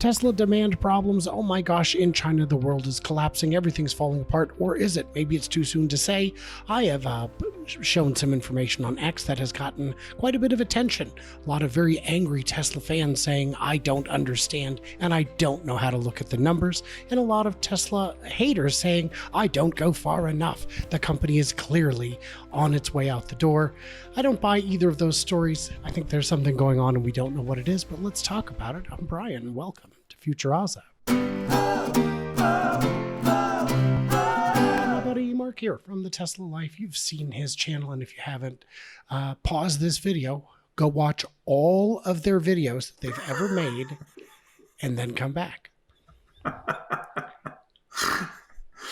Tesla demand problems? Oh my gosh, in China, the world is collapsing. Everything's falling apart. Or is it? Maybe it's too soon to say. I have shown some information on X that has gotten quite a bit of attention. A lot of very angry Tesla fans saying, I don't understand and I don't know how to look at the numbers. And a lot of Tesla haters saying, I don't go far enough. The company is clearly on its way out the door. I don't buy either of those stories. I think there's something going on and we don't know what it is, but let's talk about it. I'm Brian, and welcome to Future Ozza. My buddy Mark here from the Tesla Life. You've seen his channel, and if you haven't, pause this video, go watch all of their videos that they've ever made, and then come back.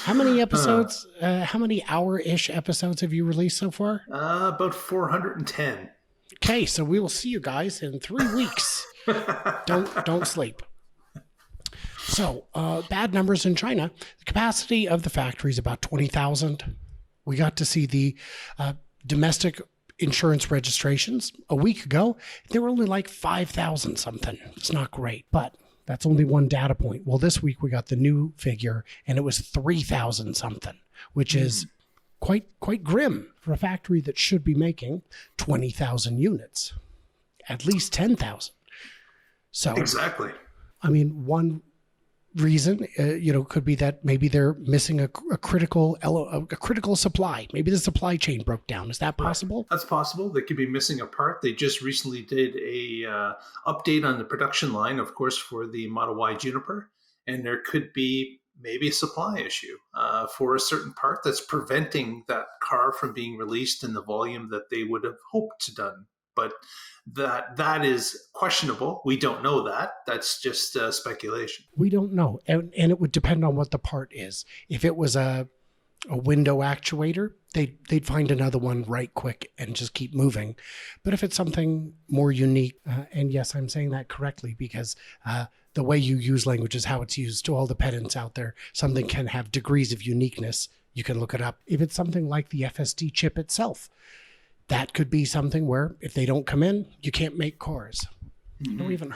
How many episodes, how many hour-ish episodes have you released so far? About 410. Okay, so we will see you guys in 3 weeks. Don't sleep. So, bad numbers in China. The capacity of the factory is about 20,000. We got to see the domestic insurance registrations a week ago. They were only like 5,000 something. It's not great, but that's only one data point. Well, this week we got the new figure, and it was 3,000 something, which is quite grim for a factory that should be making 20,000 units, at least 10,000. So exactly. I mean, one reason, could be that maybe they're missing a critical supply. Maybe the supply chain broke down. Is that possible? That's possible. They could be missing a part. They just recently did a update on the production line, of course, for the Model Y Juniper, and there could be maybe a supply issue for a certain part that's preventing that car from being released in the volume that they would have hoped to done. But that is questionable. We don't know that. That's just speculation. We don't know. And it would depend on what the part is. If it was a window actuator, they'd find another one right quick and just keep moving. But if it's something more unique, and yes, I'm saying that correctly because the way you use language is how it's used. To all the pedants out there, something can have degrees of uniqueness. You can look it up. If it's something like the FSD chip itself, that could be something where if they don't come in, you can't make cars. Mm-hmm. We haven't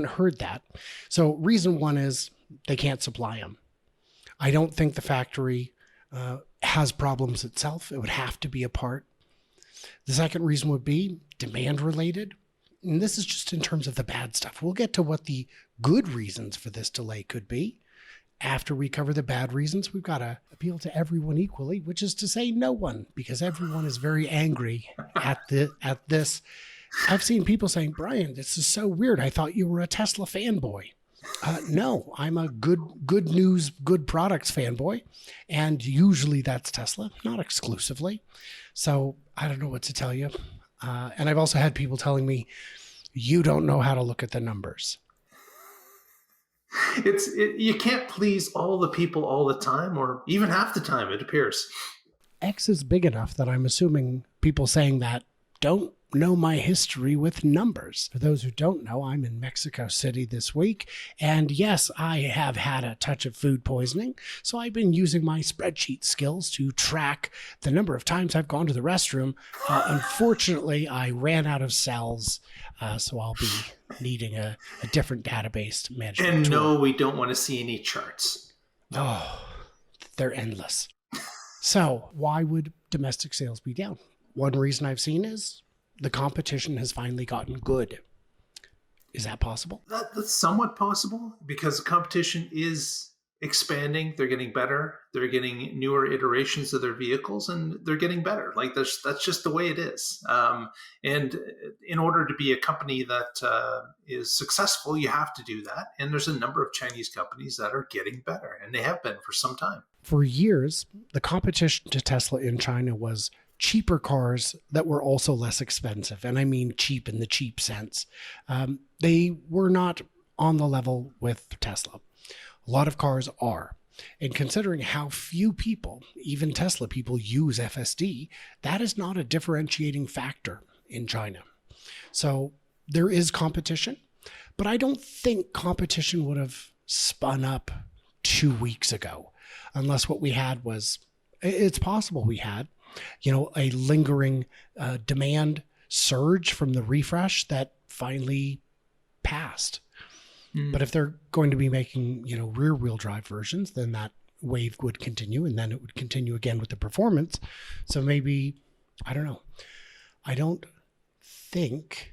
heard that. So reason one is they can't supply them. I don't think the factory has problems itself. It would have to be a part. The second reason would be demand related. And this is just in terms of the bad stuff. We'll get to what the good reasons for this delay could be. After we cover the bad reasons, we've got to appeal to everyone equally, which is to say no one, because everyone is very angry at this. I've seen people saying, Brian, this is so weird. I thought you were a Tesla fanboy. No, I'm a good news, good products fanboy. And usually that's Tesla, not exclusively. So I don't know what to tell you. And I've also had people telling me, you don't know how to look at the numbers. You can't please all the people all the time, or even half the time, it appears. X is big enough that I'm assuming people saying that don't know my history with numbers. For those who don't know, I'm in Mexico City this week, and yes, I have had a touch of food poisoning, so I've been using my spreadsheet skills to track the number of times I've gone to the restroom. Unfortunately, I ran out of cells, so I'll be needing a different database management And tool. no, we don't want to see any charts. Oh, they're endless. So why would domestic sales be down? One reason I've seen is the competition has finally gotten good. Is that possible? That's somewhat possible because the competition is expanding. They're getting better. They're getting newer iterations of their vehicles, and they're getting better. Like that's just the way it is. And in order to be a company that is successful, you have to do that. And there's a number of Chinese companies that are getting better, and they have been for some time. For years, the competition to Tesla in China was cheaper cars that were also less expensive. And I mean cheap in the cheap sense. They were not on the level with Tesla. A lot of cars are. And considering how few people, even Tesla people, use FSD, that is not a differentiating factor in China. So there is competition, but I don't think competition would have spun up 2 weeks ago, unless what we had was, it's possible we had, a lingering demand surge from the refresh that finally passed. But if they're going to be making, rear wheel drive versions, then that wave would continue, and then it would continue again with the performance. So maybe, I don't know. I don't think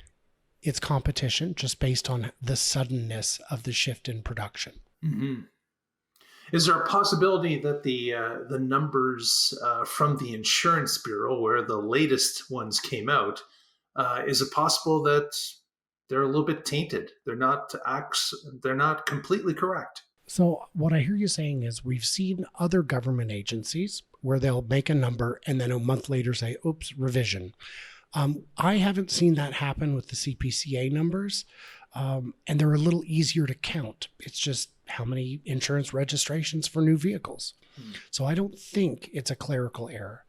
it's competition just based on the suddenness of the shift in production. Mm-hmm. Is there a possibility that the numbers from the insurance bureau, where the latest ones came out, is it possible that they're a little bit tainted? They're not completely correct. So what I hear you saying is we've seen other government agencies where they'll make a number and then a month later say, oops, revision. I haven't seen that happen with the CPCA numbers, and they're a little easier to count. It's just how many insurance registrations for new vehicles. So I don't think it's a clerical error.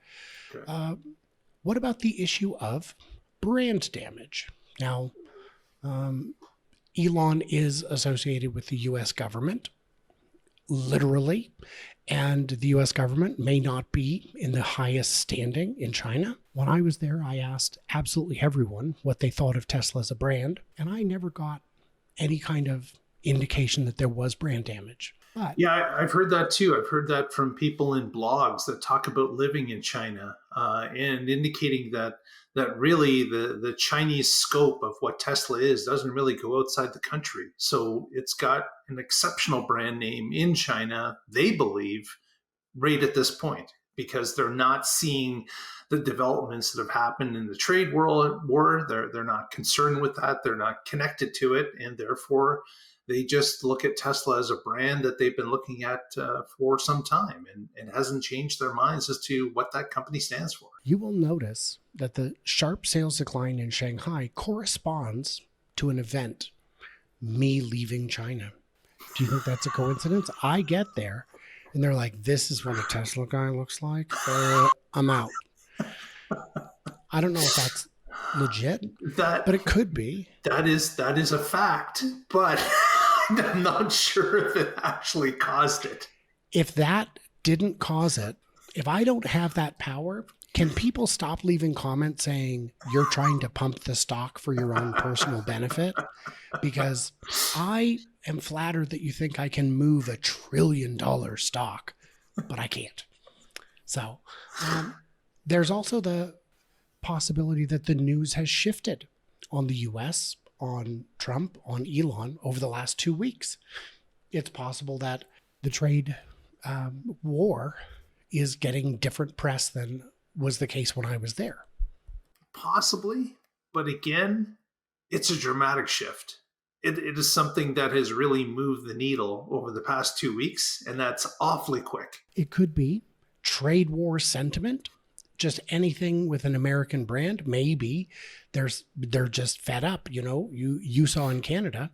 Okay. What about the issue of brand damage? Now, Elon is associated with the U.S. government, literally, and the U.S. government may not be in the highest standing in China. When I was there, I asked absolutely everyone what they thought of Tesla as a brand, and I never got any kind of indication that there was brand damage. But yeah, I've heard that too. I've heard that from people in blogs that talk about living in China and indicating that really the Chinese scope of what Tesla is doesn't really go outside the country. So it's got an exceptional brand name in China, they believe, right at this point, because they're not seeing the developments that have happened in the trade war. They're not concerned with that. They're not connected to it. And therefore, they just look at Tesla as a brand that they've been looking at for some time, and hasn't changed their minds as to what that company stands for. You will notice that the sharp sales decline in Shanghai corresponds to an event, me leaving China. Do you think that's a coincidence? I get there, and they're like, this is what a Tesla guy looks like. I'm out. I don't know if that's legit, but it could be. That is a fact, but I'm not sure if it actually caused it. If that didn't cause it, if I don't have that power, can people stop leaving comments saying you're trying to pump the stock for your own personal benefit? Because I am flattered that you think I can move $1 trillion stock, but I can't. So there's also the possibility that the news has shifted on the US, on Trump, on Elon over the last 2 weeks. It's possible that the trade war is getting different press than was the case when I was there. Possibly, but again, it's a dramatic shift. It is something that has really moved the needle over the past 2 weeks, and that's awfully quick. It could be trade war sentiment, just anything with an American brand. Maybe they're just fed up. You saw in Canada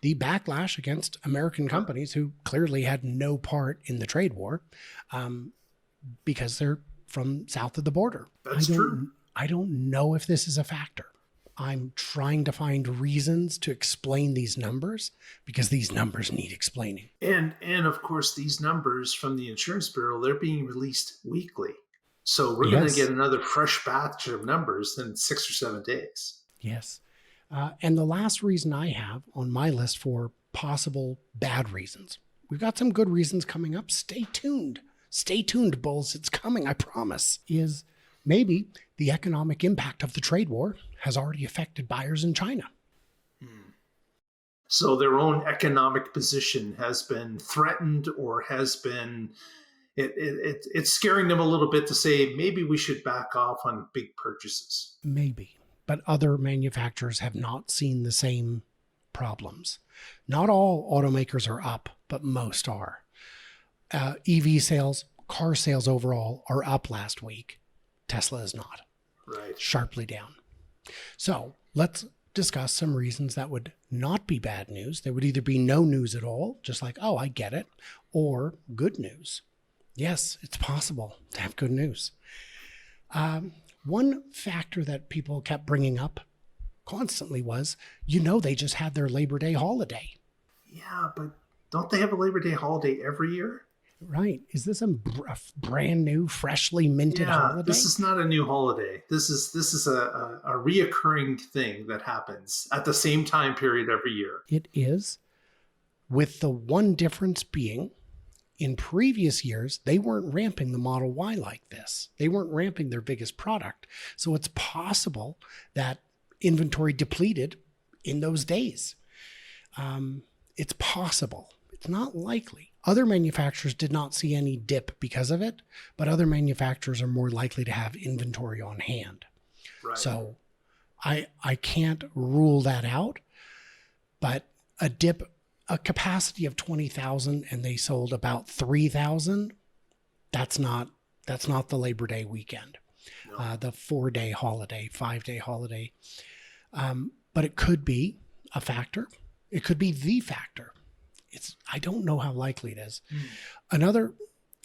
the backlash against American companies who clearly had no part in the trade war because they're from south of the border. That's true. I don't know if this is a factor. I'm trying to find reasons to explain these numbers because these numbers need explaining. And of course, these numbers from the insurance bureau, they're being released weekly. So we're going to get another fresh batch of numbers in 6 or 7 days. Yes. And the last reason I have on my list for possible bad reasons, we've got some good reasons coming up. Stay tuned. Stay tuned, bulls. It's coming, I promise. Is maybe the economic impact of the trade war has already affected buyers in China. So their own economic position has been threatened, or has been, it's scaring them a little bit to say, maybe we should back off on big purchases. Maybe, but other manufacturers have not seen the same problems. Not all automakers are up, but most are. EV sales, car sales overall are up last week. Tesla is not. Right. Sharply down. So let's discuss some reasons that would not be bad news. There would either be no news at all, just like, oh, I get it, or good news. Yes, it's possible to have good news. One factor that people kept bringing up constantly was, they just had their Labor Day holiday. Yeah, but don't they have a Labor Day holiday every year? Right. Is this a brand new, freshly minted holiday? This is not a new holiday. This is a reoccurring thing that happens at the same time period every year. It is. with the one difference being in previous years, they weren't ramping the Model Y like this. They weren't ramping their biggest product. So it's possible that inventory depleted in those days. It's possible. It's not likely. Other manufacturers did not see any dip because of it, but other manufacturers are more likely to have inventory on hand. Right. So I can't rule that out, but a dip, a capacity of 20,000 and they sold about 3,000, that's not the Labor Day weekend, no. The 4-day holiday, 5-day holiday. But it could be a factor. It could be the factor. I don't know how likely it is. Another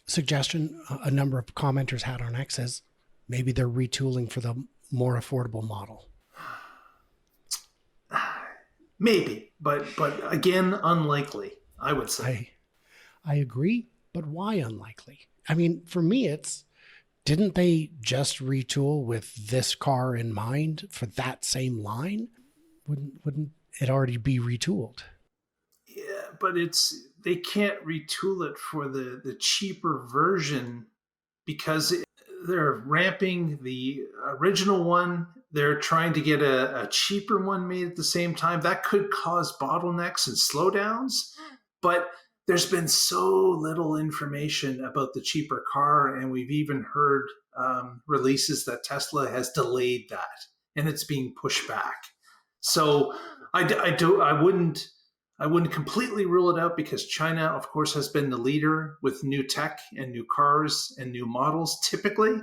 suggestion a number of commenters had on X is maybe they're retooling for the more affordable model. Maybe, but again, unlikely, I would say. I agree, but why unlikely? I mean, for me, didn't they just retool with this car in mind for that same line? Wouldn't it already be retooled? Yeah, but they can't retool it for the cheaper version because they're ramping the original one. They're trying to get a cheaper one made at the same time. That could cause bottlenecks and slowdowns, but there's been so little information about the cheaper car, and we've even heard releases that Tesla has delayed that, and it's being pushed back. So I wouldn't completely rule it out because China, of course, has been the leader with new tech and new cars and new models typically.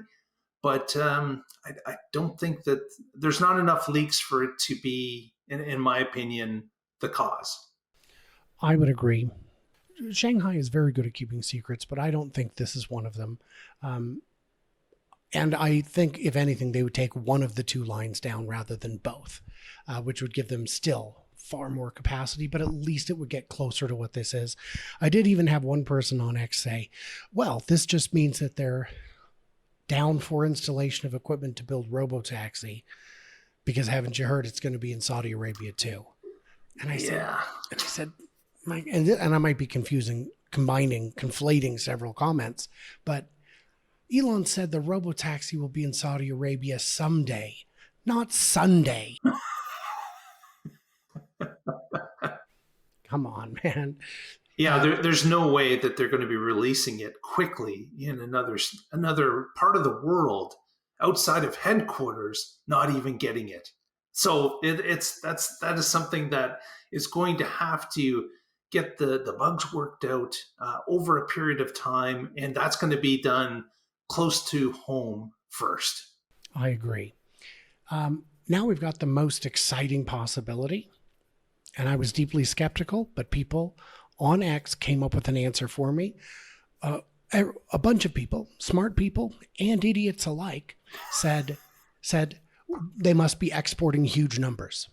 But I don't think that there's not enough leaks for it to be, in my opinion, the cause. I would agree. Shanghai is very good at keeping secrets, but I don't think this is one of them. And I think, if anything, they would take one of the two lines down rather than both, which would give them still far more capacity, but at least it would get closer to what this is. I did even have one person on X say, well, this just means that they're down for installation of equipment to build robotaxi, because haven't you heard it's going to be in Saudi Arabia too? And I said, and I might be conflating several comments, but Elon said the robotaxi will be in Saudi Arabia someday, not Sunday. Come on, man. Yeah, there's no way that they're going to be releasing it quickly in another part of the world outside of headquarters, not even getting it. So that is something that is going to have to get the bugs worked out over a period of time, and that's going to be done close to home first. I agree. Now we've got the most exciting possibility, and I was deeply skeptical, but people on X came up with an answer for me. A bunch of people, smart people and idiots alike, said they must be exporting huge numbers.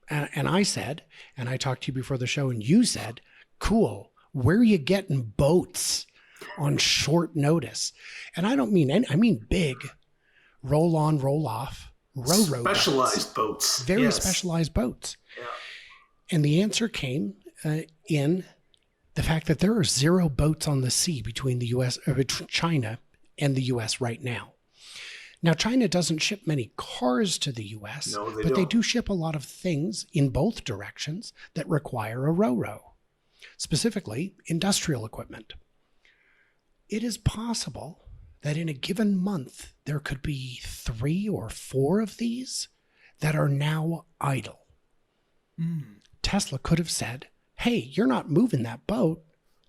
And I said, and I talked to you before the show, and you said, cool, where are you getting boats on short notice? And I don't mean I mean big, roll on, roll off, row specialized boats. Very specialized boats. Yeah. And the answer came in the fact that there are 0 boats on the sea between China and the U.S. right now. Now, China doesn't ship many cars to the U.S., but they do ship a lot of things in both directions that require a ro-ro, specifically industrial equipment. It is possible that in a given month, there could be 3 or 4 of these that are now idle. Tesla could have said, hey, you're not moving that boat.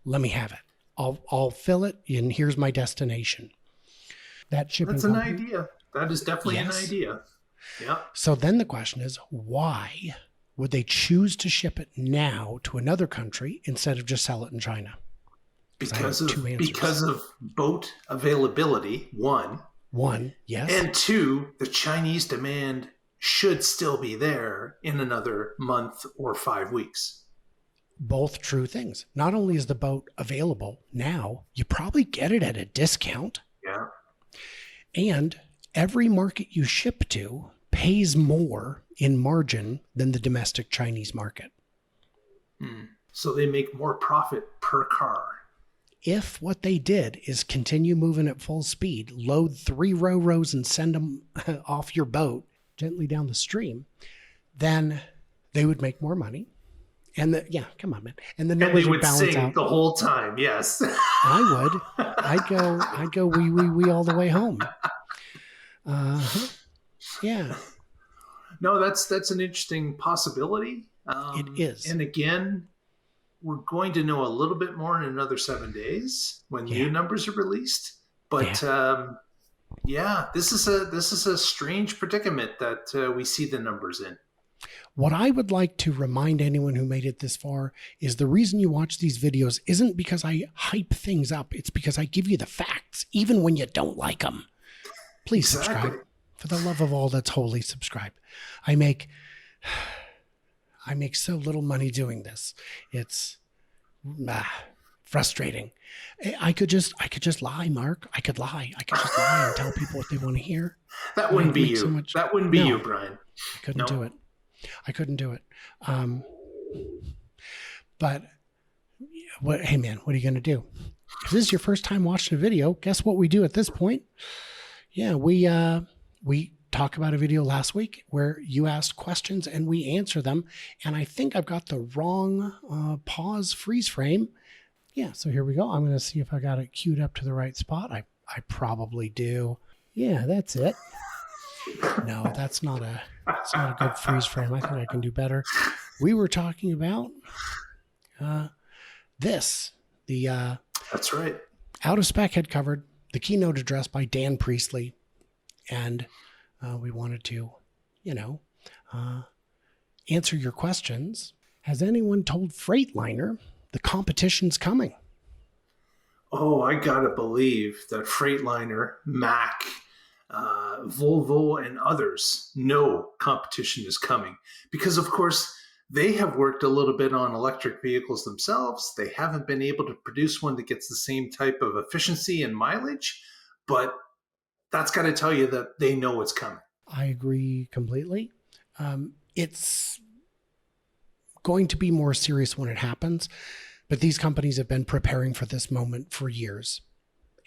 Let me have it. I'll fill it, and here's my destination. That's an idea. That is definitely an idea. Yeah. So then the question is, why would they choose to ship it now to another country instead of just sell it in China? Because of boat availability, one. Yes. And 2, the Chinese demand should still be there in another month or 5 weeks. Both true things. Not only is the boat available now, you probably get it at a discount. Yeah. And every market you ship to pays more in margin than the domestic Chinese market. So they make more profit per car. If what they did is continue moving at full speed, load 3 rows and send them off your boat gently down the stream, then they would make more money. And yeah, come on, man. And the And they numbers would would balance sing out. the whole time. Yes. I would. I'd go wee wee wee all the way home. Yeah, No, that's an interesting possibility. it is. And again, we're going to know a little bit more in another 7 days when new Yeah, numbers are released. yeah. But yeah, this is a strange predicament that we see the numbers in. What I would like to remind anyone who made it this far is the reason you watch these videos isn't because I hype things up. It's because I give you the facts, even when you don't like them. Please subscribe. Exactly. For the love of all that's holy, subscribe. I make so little money doing this. It's frustrating. I could just lie, Mark. I could lie. I could just lie and tell people what they want to hear. That wouldn't be So you. much. That wouldn't be No, you, Brian. I couldn't No. do it. I couldn't do it. But what? Hey, man, what are you going to do? If this is your first time watching a video, guess what we do at this point? Yeah, we talk about a video last week where you asked questions and we answer them. And I think I've got the wrong pause freeze frame. Yeah, so here we go. I'm going to see if I got it queued up to the right spot. I probably do. Yeah, that's it. No, that's not a good freeze frame. I think I can do better. We were talking about the That's right. Out of Spec had covered the keynote address by Dan Priestley, and we wanted to, answer your questions. Has anyone told Freightliner the competition's coming? Oh, I gotta believe that Freightliner, Mack, Volvo, and others know competition is coming because, of course, they have worked a little bit on electric vehicles themselves. They haven't been able to produce one that gets the same type of efficiency and mileage, but that's got to tell you that they know what's coming. I agree completely. It's going to be more serious when it happens, but these companies have been preparing for this moment for years.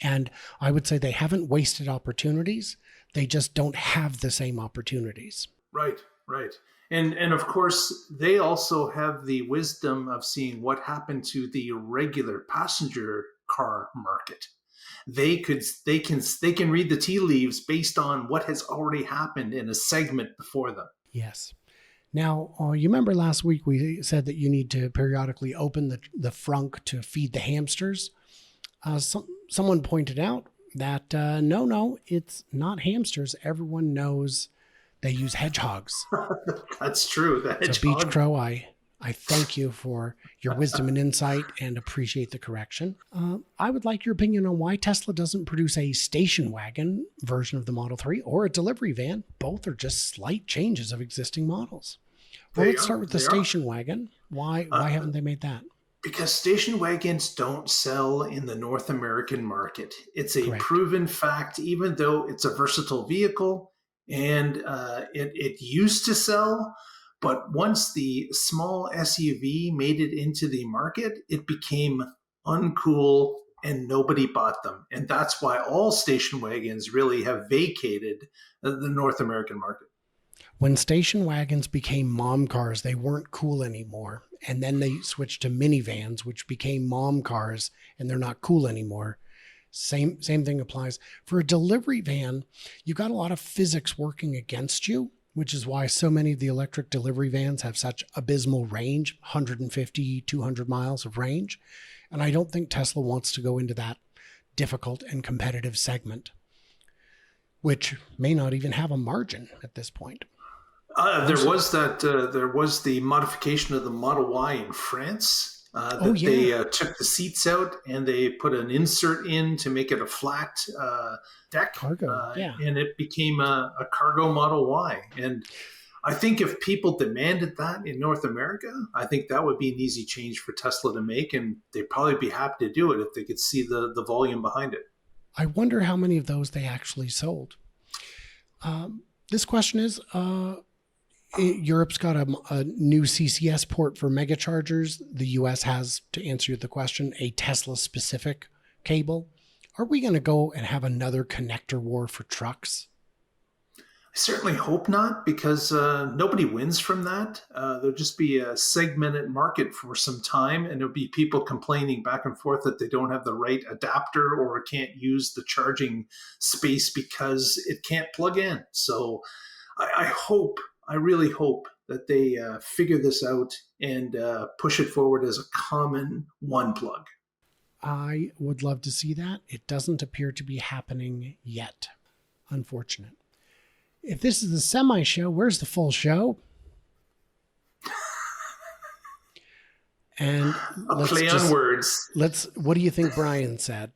And I would say they haven't wasted opportunities. They just don't have the same opportunities. Right, right. And of course, they also have the wisdom of seeing what happened to the regular passenger car market. They can read the tea leaves based on what has already happened in a segment before them. Yes. Now, you remember last week we said that you need to periodically open the frunk to feed the hamsters. Someone pointed out that no, it's not hamsters. Everyone knows they use hedgehogs. That's true. The hedgehog. So Beach Crow, I thank you for your wisdom and insight and appreciate the correction. I would like your opinion on why Tesla doesn't produce a station wagon version of the Model 3 or a delivery van. Both are just slight changes of existing models. Well, let's start with the station wagon. Why haven't they made that? Because station wagons don't sell in the North American market. It's a Correct. proven fact, even though it's a versatile vehicle and it used to sell. But once the small SUV made it into the market, it became uncool and nobody bought them. And that's why all station wagons really have vacated the North American market. When station wagons became mom cars, they weren't cool anymore. And then they switched to minivans, which became mom cars, and they're not cool anymore. Same thing applies. For a delivery van, you've got a lot of physics working against you, which is why so many of the electric delivery vans have such abysmal range, 150, 200 miles of range. And I don't think Tesla wants to go into that difficult and competitive segment, which may not even have a margin at this point. There was the modification of the Model Y in France. They took the seats out and they put an insert in to make it a flat deck. Cargo, and it became a cargo Model Y. And I think if people demanded that in North America, I think that would be an easy change for Tesla to make, and they'd probably be happy to do it if they could see the volume behind it. I wonder how many of those they actually sold. This question is, Europe's got a new CCS port for mega chargers. The US has, to answer the question, a Tesla specific cable. Are we going to go and have another connector war for trucks? I certainly hope not, because nobody wins from that. There'll just be a segmented market for some time, and there'll be people complaining back and forth that they don't have the right adapter or can't use the charging space because it can't plug in. So I hope, I really hope that they figure this out and push it forward as a common one plug. I would love to see that. It doesn't appear to be happening yet. Unfortunate. If this is the semi show, where's the full show? And a play on words. What do you think Brian said?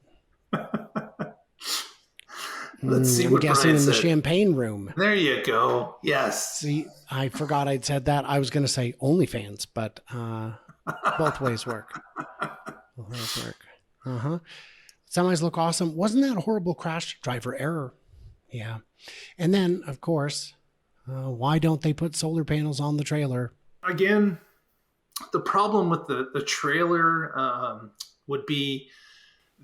Let's see I'm what guessing Brian in the said. champagne room. There you go. Yes. See, I forgot I'd said that. I was going to say OnlyFans, but both ways work. Both ways work. Semis look awesome. Wasn't that a horrible crash? Driver error. Yeah. And then, of course, why don't they put solar panels on the trailer? Again, the problem with the trailer would be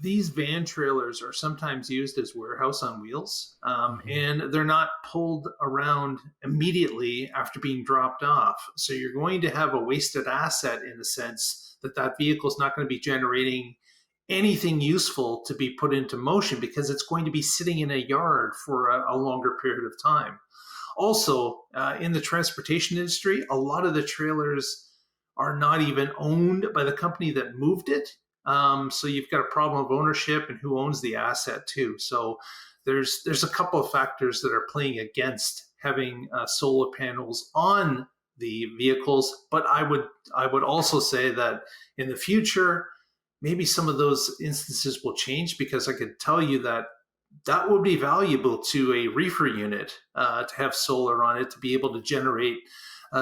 these van trailers are sometimes used as warehouse on wheels, and they're not pulled around immediately after being dropped off. So you're going to have a wasted asset in the sense that that vehicle is not going to be generating anything useful to be put into motion because it's going to be sitting in a yard for a longer period of time. Also, in the transportation industry, a lot of the trailers are not even owned by the company that moved it. So you've got a problem of ownership and who owns the asset too. So there's a couple of factors that are playing against having solar panels on the vehicles. But I would also say that in the future, maybe some of those instances will change, because I could tell you that that would be valuable to a reefer unit to have solar on it to be able to generate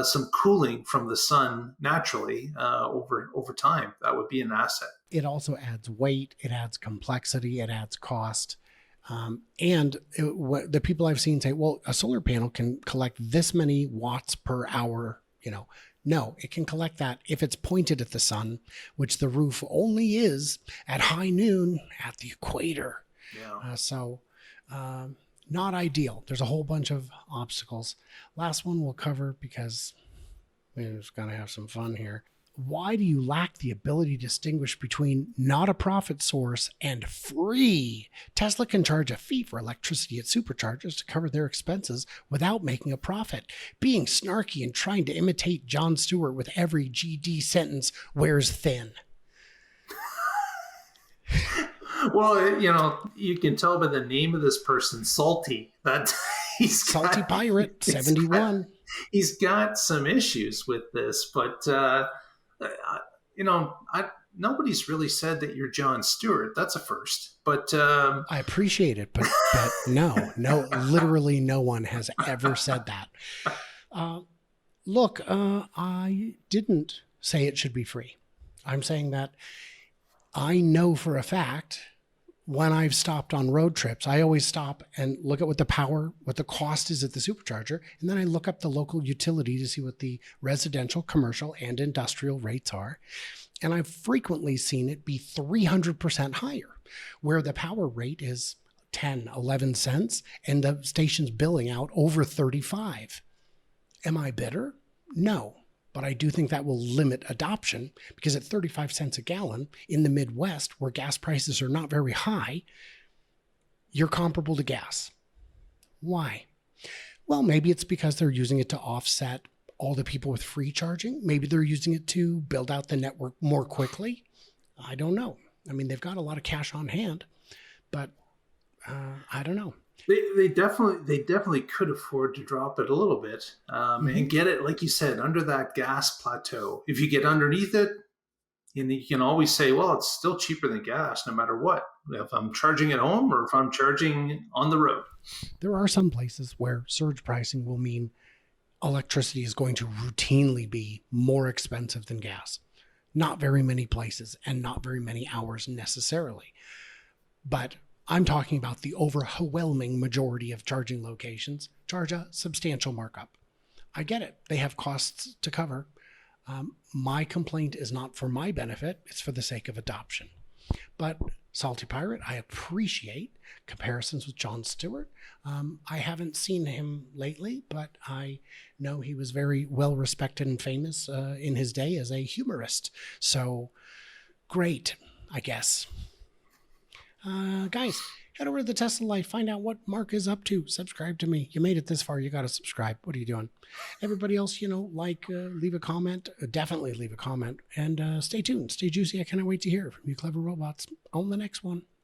some cooling from the sun naturally over time. That would be an asset. It also adds weight, it adds complexity, it adds cost. The people I've seen say, well, a solar panel can collect this many watts per hour, No, it can collect that if it's pointed at the sun, which the roof only is at high noon at the equator. Yeah. Not ideal. There's a whole bunch of obstacles. Last one we'll cover because we're just going to have some fun here. Why do you lack the ability to distinguish between not a profit source and free? Tesla can charge a fee for electricity at superchargers to cover their expenses without making a profit. Being snarky and trying to imitate Jon Stewart with every GD sentence wears thin. Well, you can tell by the name of this person, Salty, that he's Salty Pirate 71. He's got some issues with this, but nobody's really said that you're Jon Stewart. That's a first. But I appreciate it, but no, literally no one has ever said that. Look, I didn't say it should be free. I'm saying that I know for a fact when I've stopped on road trips, I always stop and look at what the cost is at the supercharger. And then I look up the local utility to see what the residential, commercial, and industrial rates are. And I've frequently seen it be 300% higher, where the power rate is 10, 11 cents, and the station's billing out over 35. Am I bitter? No. But I do think that will limit adoption, because at 35 cents a gallon in the Midwest, where gas prices are not very high, you're comparable to gas. Why? Well, maybe it's because they're using it to offset all the people with free charging. Maybe they're using it to build out the network more quickly. I don't know. I mean, they've got a lot of cash on hand, but I don't know. They definitely could afford to drop it a little bit and get it, like you said, under that gas plateau. If you get underneath it, and you can always say, well, it's still cheaper than gas no matter what, if I'm charging at home or if I'm charging on the road. There are some places where surge pricing will mean electricity is going to routinely be more expensive than gas. Not very many places and not very many hours necessarily. But I'm talking about the overwhelming majority of charging locations charge a substantial markup. I get it. They have costs to cover. My complaint is not for my benefit, it's for the sake of adoption. But Salty Pirate, I appreciate comparisons with Jon Stewart. I haven't seen him lately, but I know he was very well respected and famous in his day as a humorist. So great, I guess. Guys, head over to the TSLA, find out what Mark is up to. Subscribe to me. You made it this far, you got to subscribe. What are you doing? Everybody else, leave a comment. Definitely leave a comment. And stay tuned. Stay juicy. I cannot wait to hear from you clever robots on the next one.